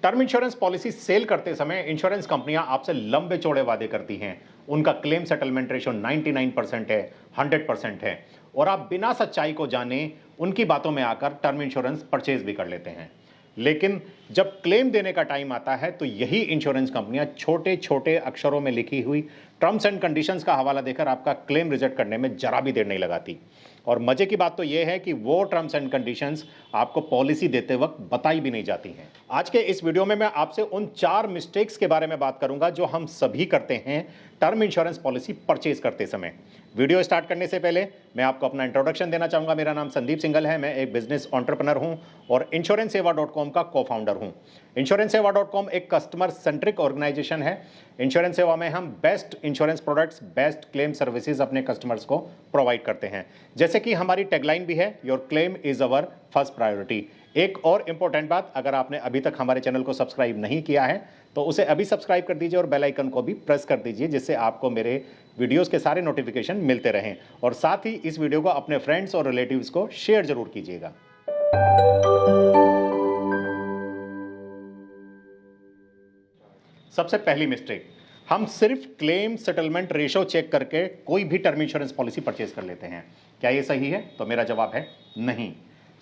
Term insurance policy cell करते समय insurance कंपनियां आपसे लंबे चौड़े वादे करती हैं। उनका क्लेम सेटलमेंट रेशो 99% है, 100% है, और आप बिना सच्चाई को जाने उनकी बातों में आकर टर्म इंश्योरेंस परचेज भी कर लेते हैं। लेकिन जब क्लेम देने का टाइम आता है तो यही इंश्योरेंस कंपनियां छोटे छोटे अक्षरों में लिखी हुई टर्म्स एंड कंडीशंस का हवाला देकर आपका क्लेम रिजेक्ट करने में जरा भी देर नहीं लगाती। और मजे की बात तो यह है कि वो टर्म्स एंड कंडीशंस आपको पॉलिसी देते वक्त बताई भी नहीं जाती हैं। आज के इस वीडियो में मैं आपसे उन 4 मिस्टेक्स के बारे में बात करूंगा जो हम सभी करते हैं टर्म इंश्योरेंस पॉलिसी परचेज करते समय। वीडियो स्टार्ट करने से पहले मैं आपको अपना इंट्रोडक्शन देना चाहूंगा। मेरा नाम संदीप सिंघल है, मैं एक बिजनेस एंटरप्रेन्योर हूं और इंश्योरेंससेवा.com का को-फाउंडर हूं। इंश्योरेंससेवा.com एक कस्टमर सेंट्रिक ऑर्गेनाइजेशन है। इंश्योरेंस सेवा में हम best insurance products, best claim services अपने कस्टमर्स को प्रोवाइड करते हैं। जैसे कि हमारी टैगलाइन भी है, your claim is our first priority. एक और इंपॉर्टेंट बात, अगर आपने अभी तक हमारे चैनल को सब्सक्राइब नहीं किया है तो उसे अभी सब्सक्राइब कर दीजिए और बेल आइकन को भी प्रेस कर दीजिए, जिससे आपको मेरे वीडियोस के सारे नोटिफिकेशन मिलते रहें। और साथ ही इस वीडियो को अपने फ्रेंड्स और रिलेटिव्स को शेयर जरूर कीजिएगा। सबसे पहली मिस्टेक, हम सिर्फ क्लेम सेटलमेंट रेशो चेक करके कोई भी टर्म इंश्योरेंस पॉलिसी परचेज कर लेते हैं। क्या यह सही है? तो मेरा जवाब है नहीं।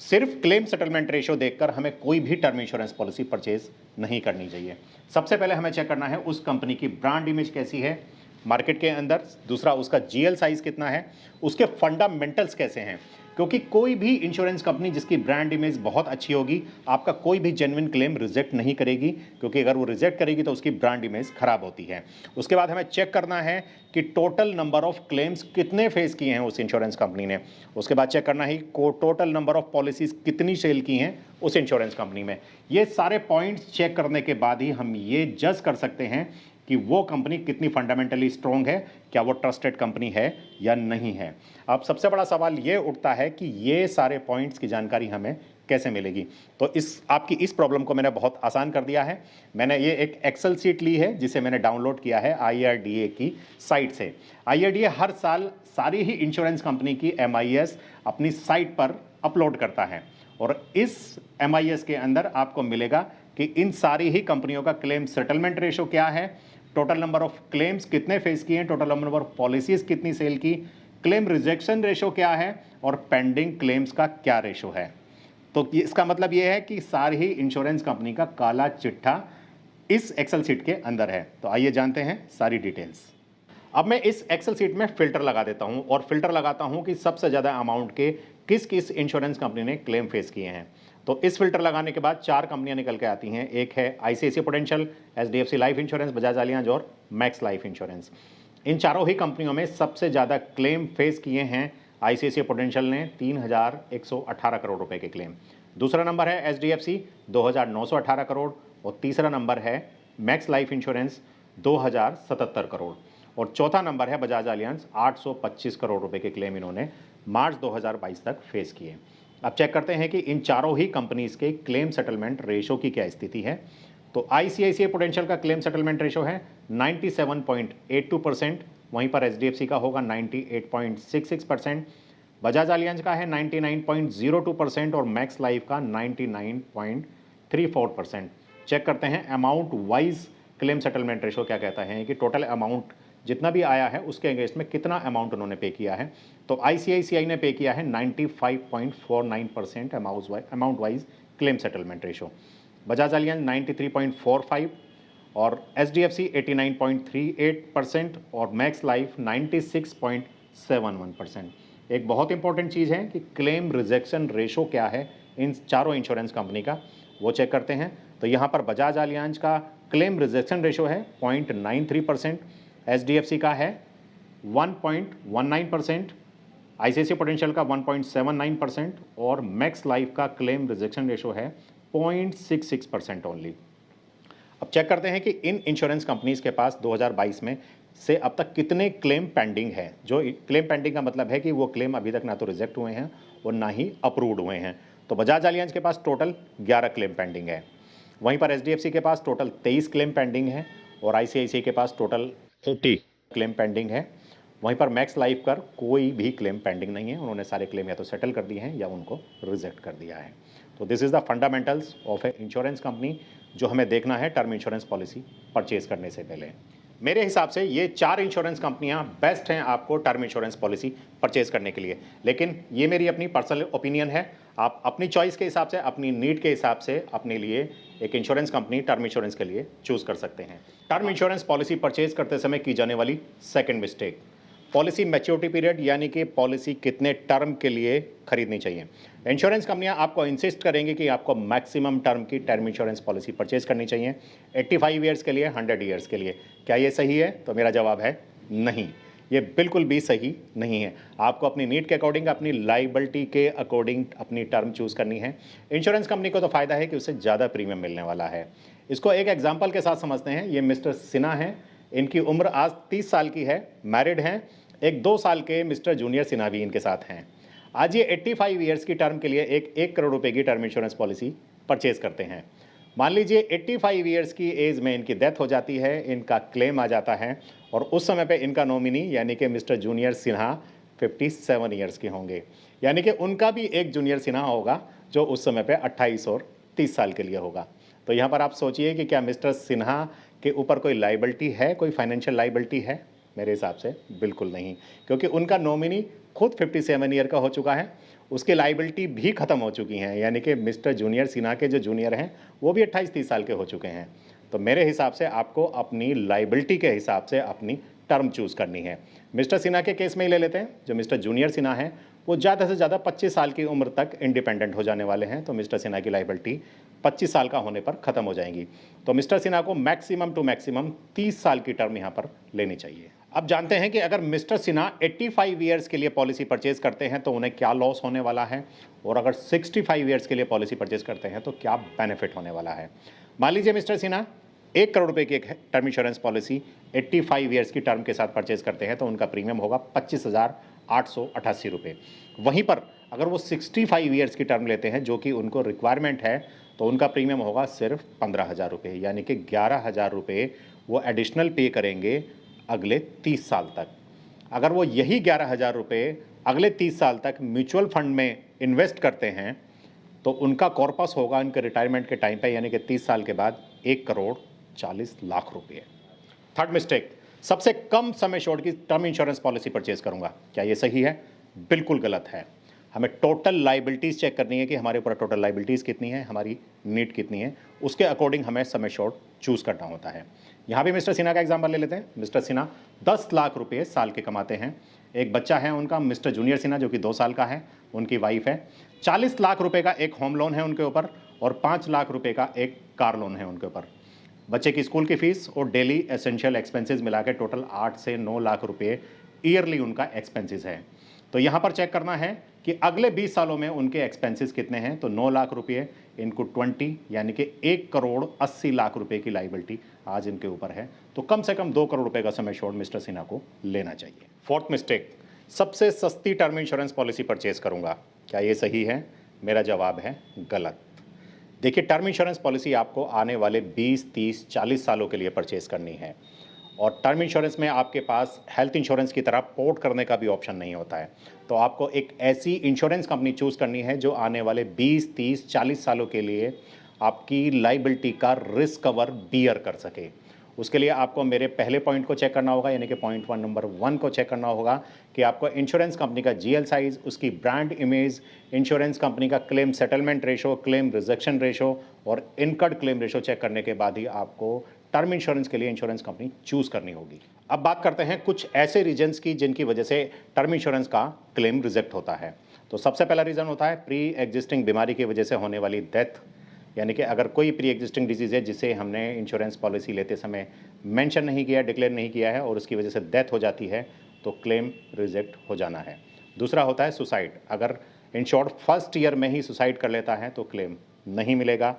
सिर्फ क्लेम सेटलमेंट रेशो देखकर हमें कोई भी टर्म इंश्योरेंस पॉलिसी परचेज नहीं करनी चाहिए। सबसे पहले हमें चेक करना है उस कंपनी की ब्रांड इमेज कैसी है मार्केट के अंदर, दूसरा उसका जीएल साइज कितना है, उसके फंडामेंटल्स कैसे हैं। क्योंकि कोई भी इंश्योरेंस कंपनी जिसकी ब्रांड इमेज बहुत अच्छी होगी आपका कोई भी जेन्युइन क्लेम रिजेक्ट नहीं करेगी, क्योंकि अगर वो रिजेक्ट करेगी तो उसकी ब्रांड इमेज खराब होती है। उसके बाद हमें चेक करना है कि टोटल नंबर ऑफ क्लेम्स कितने फेस किए हैं उस इंश्योरेंस कंपनी ने। उसके बाद चेक करना है कि टोटल नंबर ऑफ पॉलिसीज कितनी सेल की हैं उस इंश्योरेंस कंपनी में। ये सारे पॉइंट्स चेक करने के बाद ही हम ये जज कर सकते हैं कि वो कंपनी कितनी फंडामेंटली स्ट्रॉन्ग है, क्या वो ट्रस्टेड कंपनी है या नहीं है। अब सबसे बड़ा सवाल ये उठता है कि ये सारे पॉइंट्स की जानकारी हमें कैसे मिलेगी। तो आपकी इस प्रॉब्लम को मैंने बहुत आसान कर दिया है। मैंने ये एक एक्सेल शीट ली है जिसे मैंने डाउनलोड किया है IRDA की साइट से। IRDA हर साल सारी ही इंश्योरेंस कंपनी की MIS अपनी साइट पर अपलोड करता है और इस MIS के अंदर आपको मिलेगा कि इन सारी ही कंपनियों का क्लेम सेटलमेंट रेशो क्या है, टोटल नंबर ऑफ क्लेम्स कितने फेस किए हैं, टोटल नंबर ऑफ पॉलिसीज कितनी सेल की, क्लेम रिजेक्शन रेशो क्या है और पेंडिंग क्लेम्स का क्या रेशो है। तो इसका मतलब यह है कि सारी ही इंश्योरेंस कंपनी का काला चिट्ठा इस एक्सेल शीट के अंदर है। तो आइए जानते हैं सारी डिटेल्स। अब मैं इस एक्सेल शीट में फिल्टर लगा देता हूं और फिल्टर लगाता हूं कि सबसे ज़्यादा अमाउंट के किस किस इंश्योरेंस कंपनी ने क्लेम फेस किए हैं। तो इस फिल्टर लगाने के बाद 4 कंपनियां निकल के आती हैं। एक है ICICI prudential, HDFC life insurance, Bajaj Allianz और मैक्स लाइफ इंश्योरेंस। इन चारों ही कंपनियों में सबसे ज़्यादा क्लेम फेस किए हैं ICICI प्रूडेंशियल ने 3118 करोड़ रुपए के क्लेम। दूसरा नंबर है HDFC 2918 करोड़ और तीसरा नंबर है मैक्स लाइफ इंश्योरेंस 2077 करोड़ और चौथा नंबर है बजाज एलियांज 825 करोड़ रुपए के क्लेम इन्होंने मार्च 2022 तक फेस किए। अब चेक करते हैं कि इन चारों ही कंपनीज के क्लेम सेटलमेंट रेशो की क्या स्थिति है। तो ICICI प्रूडेंशियल का क्लेम सेटलमेंट रेशो है 97.82%, वहीं पर HDFC का होगा 98.66%, बजाज एलियांज का है 99.02% और मैक्स लाइफ का 99.34%। चेक करते हैं amount wise claim settlement ratio क्या कहता है कि टोटल अमाउंट जितना भी आया है उसके अगेंस्ट में कितना अमाउंट उन्होंने पे किया है। तो ICICI ने पे किया है 95.49% amount wise claim settlement ratio, Bajaj Allianz 93.45 और HDFC 89.38% और मैक्स लाइफ 96.71%। एक बहुत इंपॉर्टेंट चीज़ है कि क्लेम रिजेक्शन रेशो क्या है इन चारों इंश्योरेंस कंपनी का, वो चेक करते हैं। तो यहाँ पर बजाज एलियांज का क्लेम रिजेक्शन रेशो है 0.93%, HDFC का है 1.19%, ICICI प्रूडेंशियल का 1.79% और मैक्स लाइफ का क्लेम रिजेक्शन रेशो है 0.66% ओनली। अब चेक करते हैं कि इन इंश्योरेंस कंपनीज के पास 2022 में से अब तक कितने क्लेम पेंडिंग है। जो क्लेम पेंडिंग का मतलब है कि वो क्लेम अभी तक ना तो रिजेक्ट हुए हैं और ना ही अप्रूव्ड हुए हैं। तो बजाज एलियांज के पास टोटल 11 क्लेम पेंडिंग है, वहीं पर HDFC के पास टोटल 23 क्लेम पेंडिंग है और ICICI के पास टोटल 40 क्लेम पेंडिंग है। वहीं पर मैक्स लाइफ पर कोई भी क्लेम पेंडिंग नहीं है, उन्होंने सारे क्लेम या तो सेटल कर दिए हैं या उनको रिजेक्ट कर दिया है। तो this is the fundamentals of A insurance company जो हमें देखना है टर्म इंश्योरेंस पॉलिसी परचेज करने से पहले। मेरे हिसाब से ये 4 इंश्योरेंस कंपनियां बेस्ट हैं आपको टर्म इंश्योरेंस पॉलिसी परचेज करने के लिए, लेकिन ये मेरी अपनी पर्सनल ओपिनियन है। आप अपनी चॉइस के हिसाब से, अपनी नीड के हिसाब से अपने लिए एक इंश्योरेंस कंपनी टर्म इंश्योरेंस के लिए चूज कर सकते हैं। टर्म इंश्योरेंस पॉलिसी परचेज करते समय की जाने वाली second mistake, policy maturity period, यानी कि पॉलिसी कितने टर्म के लिए खरीदनी चाहिए। इंश्योरेंस कंपनियां आपको इंसिस्ट करेंगी कि आपको मैक्सिमम टर्म की टर्म इंश्योरेंस पॉलिसी परचेज करनी चाहिए, 85 ईयर्स के लिए, 100 ईयर्स के लिए। क्या ये सही है? तो मेरा जवाब है नहीं, ये बिल्कुल भी सही नहीं है। आपको अपनी नीड के अकॉर्डिंग, अपनी लाइबिलिटी के अकॉर्डिंग अपनी टर्म चूज करनी है। इंश्योरेंस कंपनी को तो फायदा है कि उससे ज़्यादा प्रीमियम मिलने वाला है। इसको एक एग्जाम्पल के साथ समझते हैं। ये मिस्टर सिन्हा हैं, इनकी उम्र आज 30 साल की है, मैरिड हैं। एक 2 साल के मिस्टर जूनियर सिन्हा भी इनके साथ हैं। आज ये 85 ईयर्स की टर्म के लिए 1 करोड़ रुपए की टर्म इंश्योरेंस पॉलिसी परचेज करते हैं। मान लीजिए 85 ईयर्स की एज में इनकी डेथ हो जाती है, इनका क्लेम आ जाता है और उस समय पे इनका नॉमिनी यानी कि मिस्टर जूनियर सिन्हा 57 ईयर्स के होंगे, यानी कि उनका भी एक जूनियर सिन्हा होगा जो उस समय पे 28 और 30 साल के लिए होगा। तो यहाँ पर आप सोचिए कि क्या मिस्टर सिन्हा के ऊपर कोई लाइबिलिटी है, कोई फाइनेंशियल लाइबिलिटी है? मेरे हिसाब से बिल्कुल नहीं, क्योंकि उनका नॉमिनी खुद 57 ईयर का हो चुका है, उसकी लाइबिलिटी भी खत्म हो चुकी हैं, यानी कि मिस्टर जूनियर सिन्हा के जो जूनियर हैं वो भी 28-30 साल के हो चुके हैं। तो मेरे हिसाब से आपको अपनी लाइबिलिटी के हिसाब से अपनी टर्म चूज करनी है। मिस्टर सिन्हा के केस में ही ले लेते हैं। जो मिस्टर जूनियर सिन्हा हैं वो ज़्यादा से ज़्यादा 25 साल की उम्र तक इंडिपेंडेंट हो जाने वाले हैं, तो मिस्टर सिन्हा की लाइबिलिटी 25 साल का होने पर खत्म हो जाएंगी। तो मिस्टर सिन्हा को मैक्सिमम टू मैक्सिमम 30 साल की टर्म यहाँ पर लेनी चाहिए। अब जानते हैं कि अगर मिस्टर सिन्हा 85 ईयर्स के लिए पॉलिसी परचेज करते हैं तो उन्हें क्या लॉस होने वाला है, और अगर 65 ईयर्स के लिए पॉलिसी परचेज करते हैं तो क्या बेनिफिट होने वाला है। मान लीजिए मिस्टर सिन्हा 1 करोड़ रुपए की एक टर्म इंश्योरेंस पॉलिसी 85 ईयर्स की टर्म के साथ परचेज करते हैं तो उनका प्रीमियम होगा 25,888 रुपये। वहीं पर अगर वो 65 ईयर्स की टर्म लेते हैं जो कि उनको रिक्वायरमेंट है तो उनका प्रीमियम होगा सिर्फ 15,000 रुपये, यानी कि 11,000 रुपये वो एडिशनल पे करेंगे अगले 30 साल तक। अगर वो यही 11,000 रुपये अगले 30 साल तक म्यूचुअल फंड में इन्वेस्ट करते हैं तो उनका कॉर्पस होगा उनके रिटायरमेंट के टाइम पे, यानी कि 30 साल के बाद 1,40,00,000 रुपये। थर्ड मिस्टेक, सबसे कम समय छोड़ की टर्म इंश्योरेंस पॉलिसी परचेज करूंगा। क्या ये सही है? बिल्कुल गलत है। हमें टोटल लाइबिलिटीज़ चेक करनी है कि हमारे ऊपर टोटल लाइबिलिटीज़ कितनी है, हमारी नीड कितनी है, उसके अकॉर्डिंग हमें समय शॉर्ट चूज़ करना होता है। यहाँ भी मिस्टर सिन्हा का एग्जांपल ले लेते हैं। मिस्टर सिन्हा 10 लाख रुपए साल के कमाते हैं, एक बच्चा है उनका मिस्टर जूनियर सिन्हा जो कि 2 साल का है, उनकी वाइफ है, 40 लाख रुपए का एक होम लोन है उनके ऊपर और 5 लाख रुपए का एक कार लोन है उनके ऊपर। बच्चे की स्कूल की फीस और डेली एसेंशियल एक्सपेंसेस मिला के टोटल 8 से 9 लाख रुपए ईयरली उनका एक्सपेंसेस है। तो यहाँ पर चेक करना है कि अगले 20 सालों में उनके एक्सपेंसेस कितने हैं। तो 9 लाख रुपये इनको 20 यानी कि 1,80,00,000 रुपए की लाइबिलिटी आज इनके ऊपर है। तो कम से कम 2 करोड़ रुपए का समय शॉर्ट मिस्टर सिन्हा को लेना चाहिए। फोर्थ मिस्टेक, सबसे सस्ती टर्म इंश्योरेंस पॉलिसी परचेज करूंगा। क्या ये सही है? मेरा जवाब है गलत। देखिए, टर्म इंश्योरेंस पॉलिसी आपको आने वाले 20, 30, 40 सालों के लिए परचेज करनी है और टर्म इंश्योरेंस में आपके पास हेल्थ इंश्योरेंस की तरह पोर्ट करने का भी ऑप्शन नहीं होता है। तो आपको एक ऐसी इंश्योरेंस कंपनी चूज करनी है जो आने वाले 20, 30, 40 सालों के लिए आपकी लाइबिलिटी का रिस्क कवर बियर कर सके। उसके लिए आपको मेरे पहले पॉइंट को चेक करना होगा, यानी कि पॉइंट नंबर 1 को चेक करना होगा कि आपको इंश्योरेंस कंपनी का जीएल साइज, उसकी ब्रांड इमेज, इंश्योरेंस कंपनी का claim settlement ratio, claim rejection ratio और इनकर्ड क्लेम रेशो चेक करने के बाद ही आपको टर्म इंश्योरेंस के लिए इंश्योरेंस कंपनी चूज करनी होगी। अब बात करते हैं कुछ ऐसे रीजंस की जिनकी वजह से टर्म इंश्योरेंस का क्लेम रिजेक्ट होता है। तो सबसे पहला रीजन होता है प्री एग्जिस्टिंग बीमारी की वजह से होने वाली डेथ, यानी कि अगर कोई प्री एग्जिस्टिंग डिजीज़ है जिसे हमने इंश्योरेंस पॉलिसी लेते समय मेंशन नहीं किया, डिक्लेयर नहीं किया है और उसकी वजह से डेथ हो जाती है तो क्लेम रिजेक्ट हो जाना है। दूसरा होता है सुसाइड, अगर इंश्योर्ड फर्स्ट ईयर में ही सुसाइड कर लेता है तो क्लेम नहीं मिलेगा।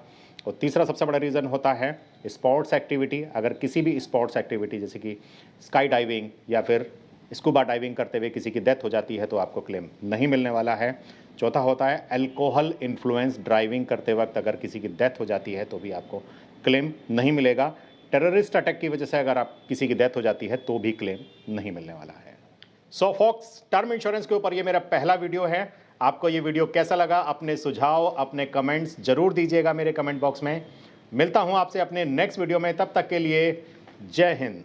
और तीसरा सबसे बड़ा रीज़न होता है स्पोर्ट्स एक्टिविटी, अगर किसी भी स्पोर्ट्स एक्टिविटी जैसे कि स्काई डाइविंग या फिर स्कूबा डाइविंग करते हुए किसी की डेथ हो जाती है तो आपको क्लेम नहीं मिलने वाला है। चौथा होता है अल्कोहल इन्फ्लुएंस ड्राइविंग करते वक्त अगर किसी की डेथ हो जाती है तो भी आपको क्लेम नहीं मिलेगा। टेररिस्ट अटैक की वजह से अगर आप किसी की डेथ हो जाती है तो भी क्लेम नहीं मिलने वाला है। सो फॉक्स, टर्म इंश्योरेंस के ऊपर ये मेरा पहला वीडियो है। आपको ये वीडियो कैसा लगा? अपने सुझाव, अपने कमेंट्स जरूर दीजिएगा मेरे कमेंट बॉक्स में। मिलता हूं आपसे अपने नेक्स्ट वीडियो में, तब तक के लिए जय हिंद।